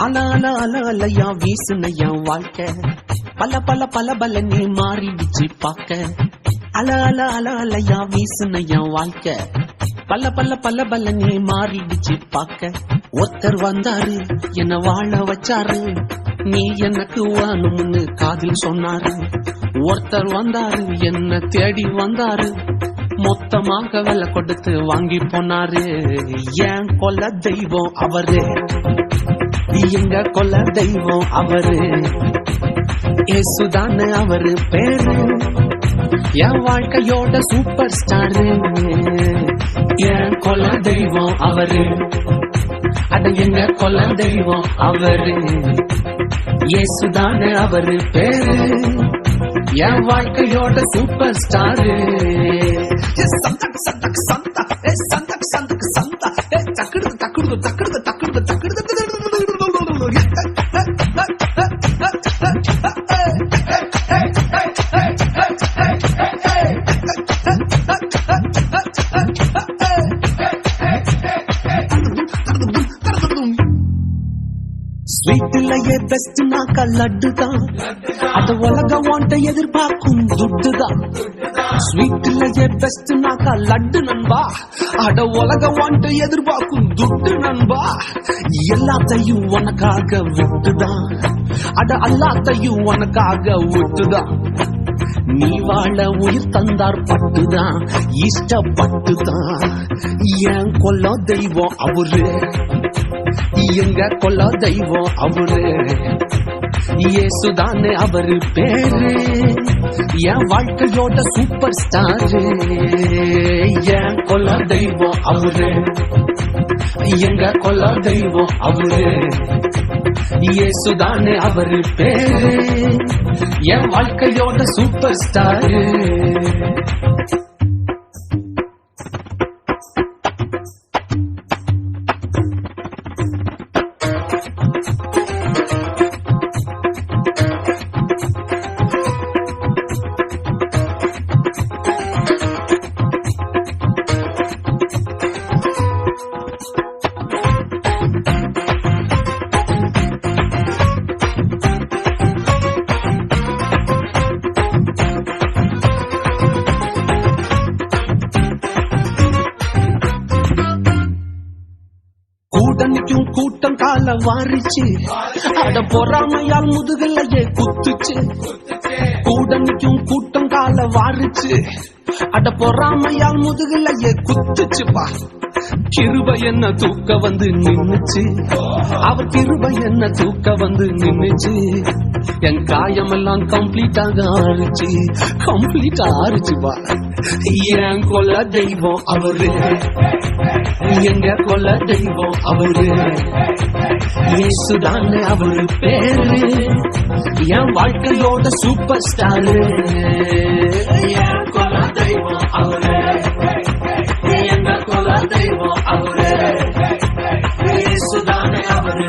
அல அல அல அலையா வீசுனையா வாழ்க்கை பல பல பல பல நீ மாறிடுச்சு பாக்க அல அல அல அலையா வீசுனையா வாழ்க்கை பல பல பல பல நீ மாறிடுச்சு பாக்க ஒருத்தர் வந்தாரு என்ன வாழ வச்சாரு நீ எனக்கு வாணும்னு காதில் சொன்னாரு ஒருத்தர் வந்தாரு என்ன தேடி வந்தாரு மொத்தமாக விலை கொடுத்து வாங்கி போனாரு ஏன் கொல்ல தெய்வம் அவரு எங்க கொல்ல தெய்வம் அவரு ஏசுதானே அவரு பேரு என் வாழ்க்கையோட சூப்பர் ஸ்டாரு என் கொல்ல தெய்வம் அவரு அட எங்க கொல்ல தெய்வம் அவரு ஏசுதானே அவரு பேரு என் வாழ்க்கையோட சூப்பர் ஸ்டாரு சந்தக் சந்தக் சந்தா சந்தக் சந்தக் சந்தா தக்குடு தக்குடு தக்குடு தக்குடு தக்குடு ஸ்வீட்லயே பெஸ்ட் நாக்கா லட்டுதான் அத உலகம் வாண்ட எதிர்பார்க்கும் துட்டுதான் ஸ்வீட்லயே பெஸ்ட் நாக்கா லட்டு நண்பா அட உலகம் வாண்ட எதிர்பார்க்கும் துட்டு நண்பா எல்லாத்தையும் உனக்காக விட்டுதான் அட எல்லாத்தையும் உனக்காக விட்டுதான் நீ வாழ உயிர் தந்தார் பட்டுதான் இஷ்டப்பட்டுதான் ஏன் கொல்ல தெய்வம் அவரு எங்க கொல்ல தெய்வம் அவரு ஏசுதானே அவரு பேரு என் வாழ்க்கையோட சூப்பர் ஸ்டாரு என் கொல்ல தெய்வம் அவரு எங்க கொல்ல தெய்வம் அவரு ஏசுதானே அவரு பேரு என் வாழ்க்கையோட சூப்பர் ஸ்டாரு கூட்டணிக்கும் கூட்டம் கால வாரிச்சு அட பொறாமையால் முதுகலையே குத்துச்சு கூட்டணிக்கும் கூட்டம் கால வாரிச்சு அட பொறாமையால் முதுகலையே குத்துச்சுப்பா கிருபை என்ன தூக்க வந்து நின்னுச்சு அவர் கிருபை என்ன தூக்க வந்து நின்னுச்சு என் காயமெல்லாம் கம்ப்ளீட்டாக ஆறுச்சுப்பா என் கொல்ல தெய்வம் அவரு எங்க கொல்ல தெய்வம் அவரு ஏசுதானே அவரு பேரு என் வாழ்க்கையோட சூப்பர் ஸ்டாரு என் கொல்ல தெய்வம் அவரு எங்க கொல்ல தெய்வம் அவரு ஏசுதானே அவரு